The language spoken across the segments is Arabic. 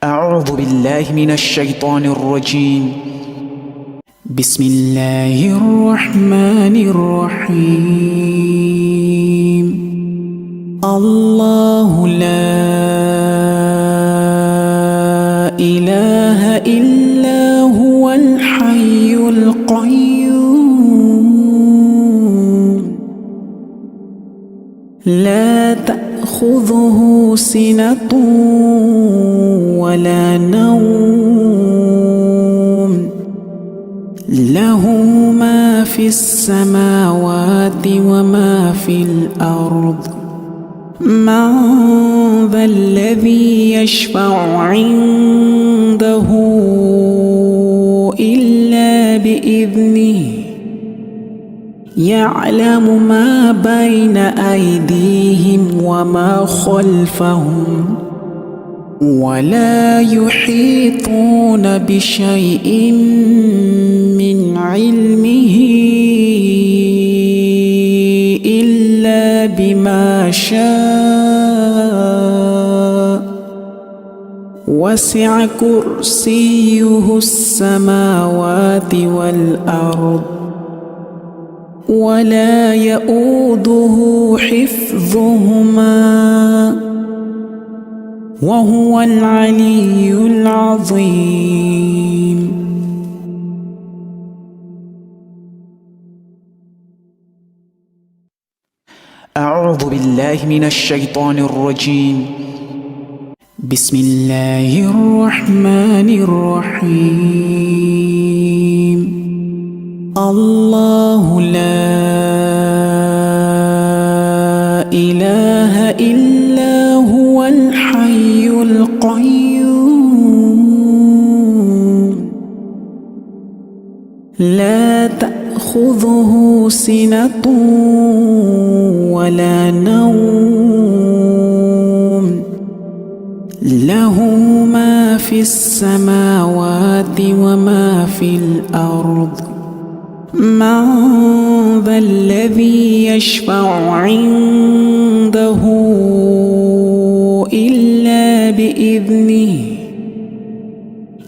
أعوذ بالله من الشيطان الرجيم. بسم الله الرحمن الرحيم. الله لا إله إلا هو الحي القيوم لا تأخذه سنة ولا نوم له ما في السماوات وما في الأرض من ذا الذي يشفع عنده إلا بإذنه يعلم ما بين أيديهم وما خلفهم ولا يحيطون بشيء من علمه إلا بما شاء وسع كرسيه السماوات والأرض ولا يؤوده حفظهما وهو العلي العظيم. أعوذ بالله من الشيطان الرجيم. بسم الله الرحمن الرحيم. الله لا إله إلا هو الحي القيوم لا تأخذه سنة ولا نوم له ما في السماوات وما في الأرض من ذا الذي يشفع عنده إلا بإذنه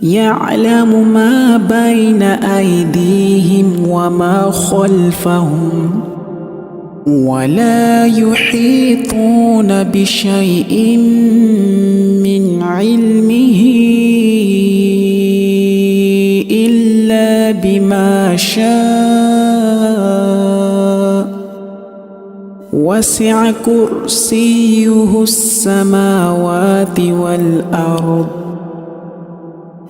يعلم ما بين أيديهم وما خلفهم ولا يحيطون بشيء من علمه إلا بما شاء وسع كرسيه السماوات والأرض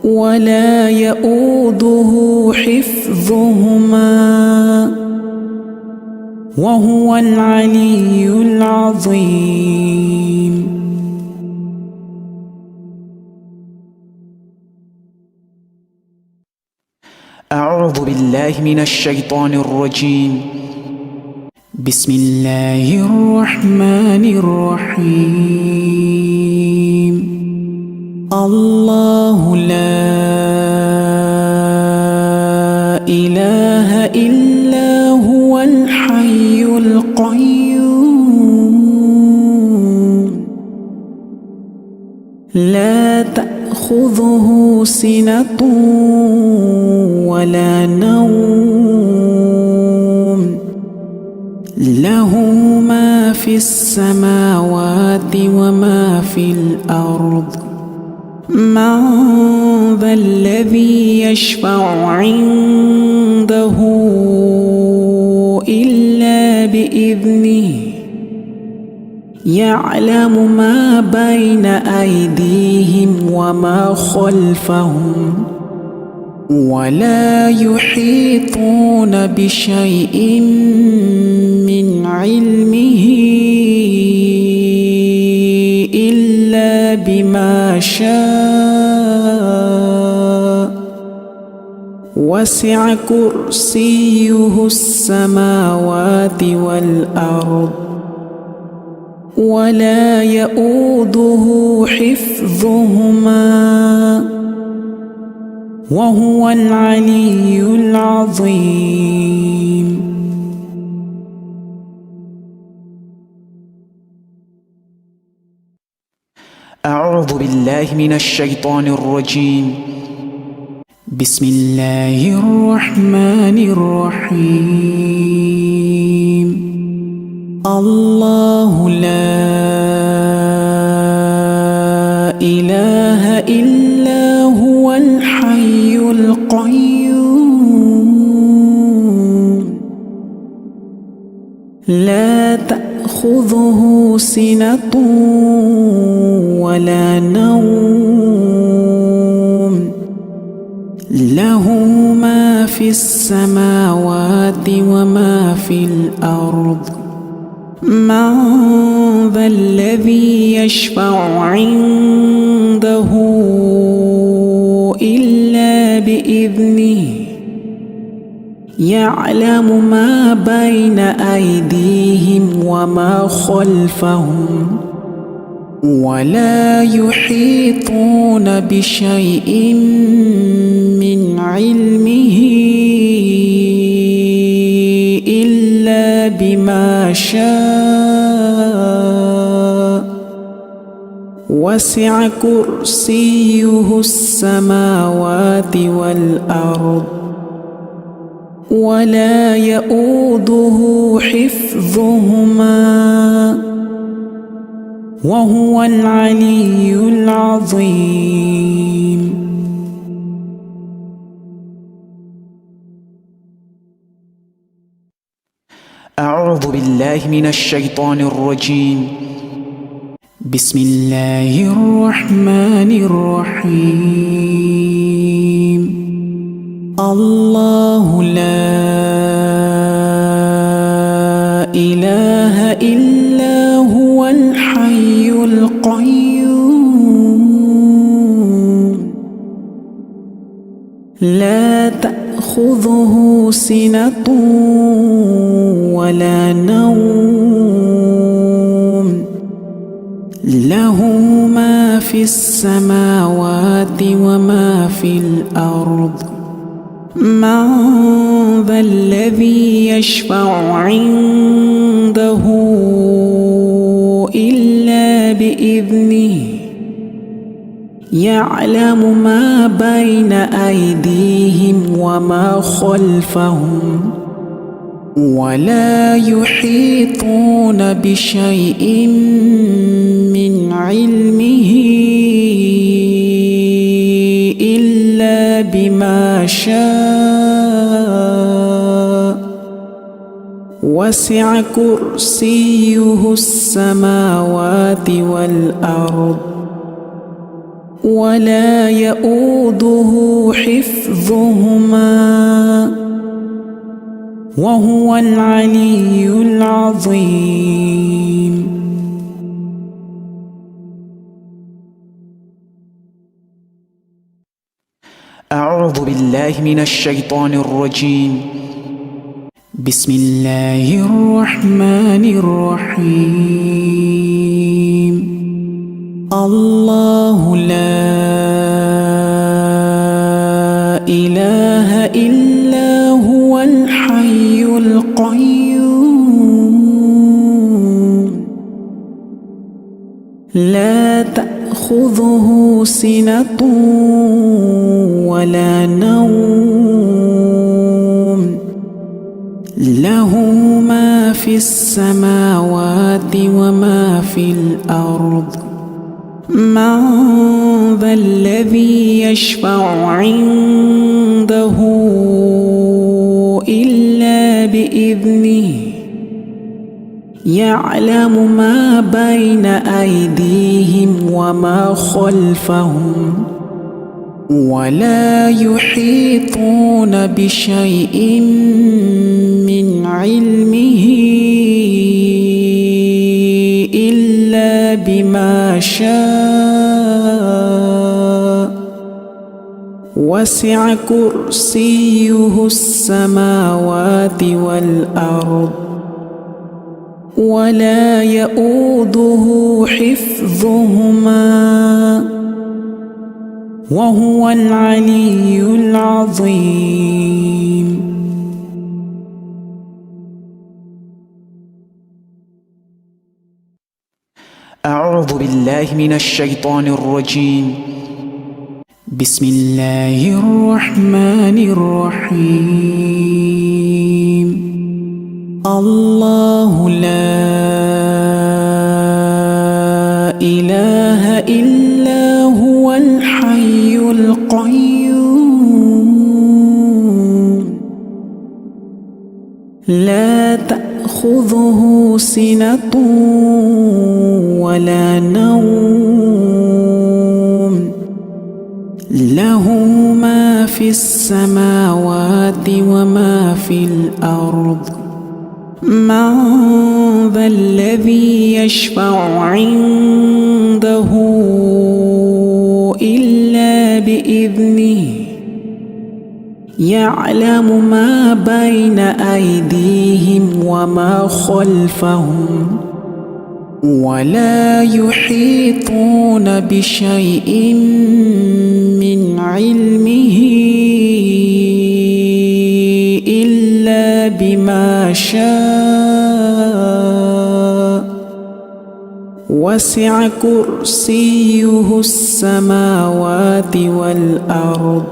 ولا يؤوده حفظهما وهو العلي العظيم. أعوذ بالله من الشيطان الرجيم. بسم الله الرحمن الرحيم. الله لا إله إلا هو الحي القيوم لا تأخذه سنة ولا نوم له ما في السماوات وما في الأرض من ذا الذي يشفع عنده إلا بإذنه يعلم ما بين أيديهم وما خلفهم ولا يحيطون بشيء من علمه إلا بما شاء وسع كرسيه السماوات والأرض ولا يؤوده حفظهما وهو العلي العظيم. أعوذ بالله من الشيطان الرجيم. بسم الله الرحمن الرحيم. الله لا إله إلا هو الحي القيوم لا تأخذه سنة ولا نوم له ما في السماوات وما في الأرض من ذا الذي يشفع عنده إلا بإذنه يعلم ما بين أيديهم وما خلفهم ولا يحيطون بشيء من علمه إلا بما شاء وسع كرسيه السماوات والأرض ولا يؤوده حفظهما وهو العلي العظيم. أعوذ بالله من الشيطان الرجيم. بسم الله الرحمن الرحيم. الله لا إله إلا هو الحي القيوم لا تأخذه سنة ولا نوم له ما في السماوات وما في الأرض من ذا الذي يشفع عنده إلا بإذنه يعلم ما بين أيديهم وما خلفهم ولا يحيطون بشيء من علمه إلا بما شاء وسع كرسيه السماوات والأرض ولا يؤوده حفظهما وهو العلي العظيم. أعوذ بالله من الشيطان الرجيم. بسم الله الرحمن الرحيم. الله لا إله إلا هو الحي القيوم لا تأخذه سنة ولا نوم له ما في السماوات وما في الأرض من ذا الذي يشفع عنده إلا بإذنه يعلم ما بين أيديهم وما خلفهم ولا يحيطون بشيء من علمه إلا بما شاء وسع كرسيه السماوات والأرض ولا يؤوده حفظهما وهو العلي العظيم. أعوذ بالله من الشيطان الرجيم. بسم الله الرحمن الرحيم. الله لا إله إلا هو الحي القيوم لا تأخذه سنة ولا نوم له ما في السماوات وما في الأرض من ذا الذي يشفع عنده إلا بإذنه يعلم ما بين أيديهم وما خلفهم ولا يحيطون بشيء من علمه إلا بما شاء وسع كرسيه السماوات والأرض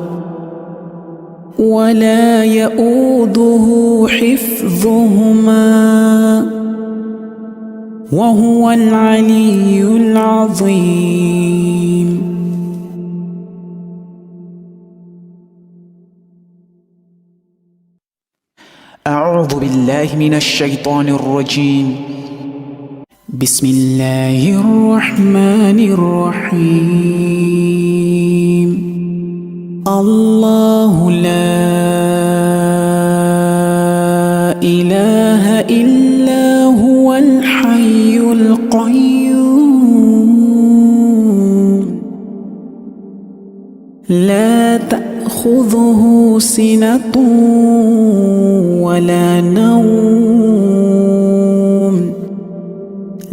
ولا يؤوده حفظهما وهو العلي العظيم. أعوذ بالله من الشيطان الرجيم. بسم الله الرحمن الرحيم. الله لا إله إلا هو الحي القيوم لا تأخذه سنة ولا نوم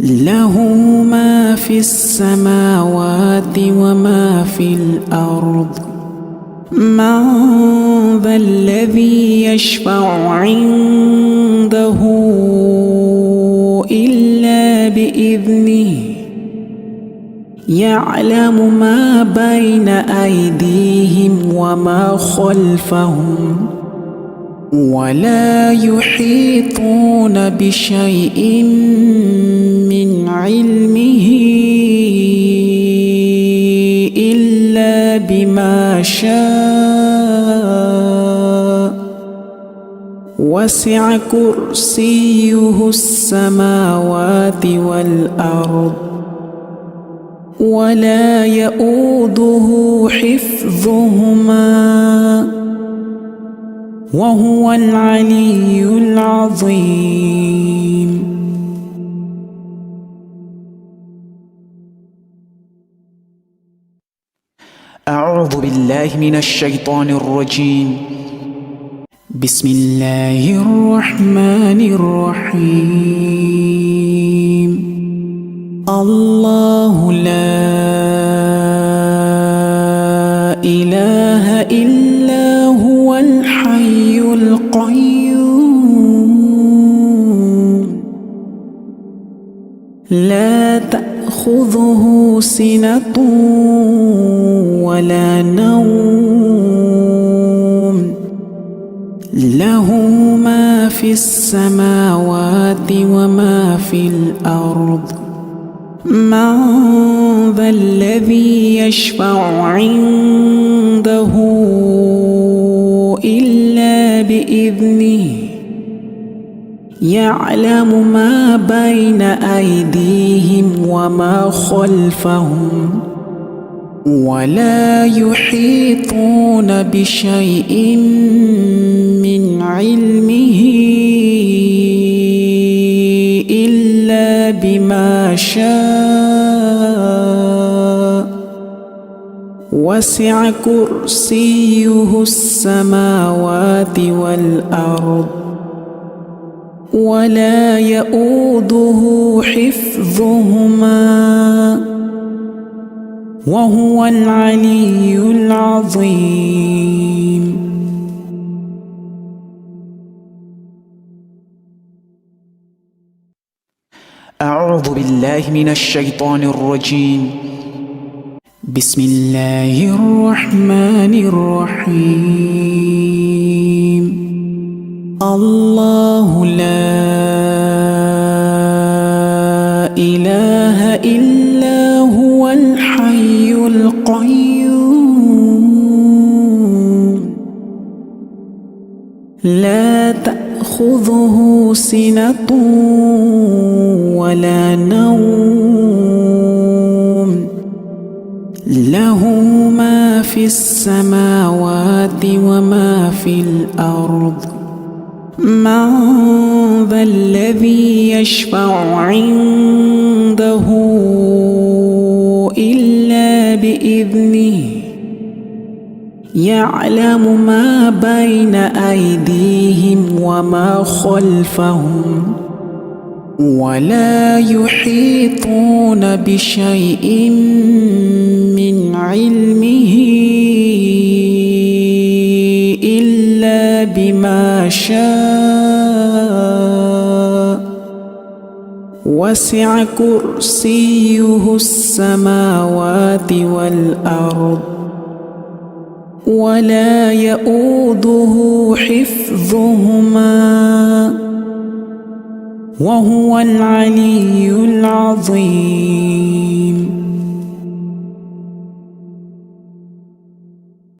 له ما في السماوات وما في الأرض من ذا الذي يشفع عنده إلا بإذنه يعلم ما بين أيديهم وما خلفهم ولا يحيطون بشيء من علمه إلا بما شاء وسع كرسيه السماوات والأرض ولا يؤوده حفظهما وهو العلي العظيم. أعوذ بالله من الشيطان الرجيم. بسم الله الرحمن الرحيم. الله لا إله إلا هو الحي القيوم لا تأخذه سنة ولا نوم له ما في السماوات وما في الأرض من ذا الذي يشفع عنده إلا بإذنه يعلم ما بين أيديهم وما خلفهم ولا يحيطون بشيء من علمه إلا بما شاء وسع كرسيه السماوات والأرض ولا يؤوده حفظهما وهو العلي العظيم. أعوذ بالله من الشيطان الرجيم. بسم الله الرحمن الرحيم. الله لا إله إلا هو الحي القيوم لا تأخذه سنة ولا نوم له ما في السماوات وما في الأرض من ذا الذي يشفع عنده إلا بإذنه يعلم ما بين أيديهم وما خلفهم ولا يحيطون بشيء من علمه إلا بما شاء وسع كرسيه السماوات والأرض ولا يؤوده حفظهما وهو العلي العظيم.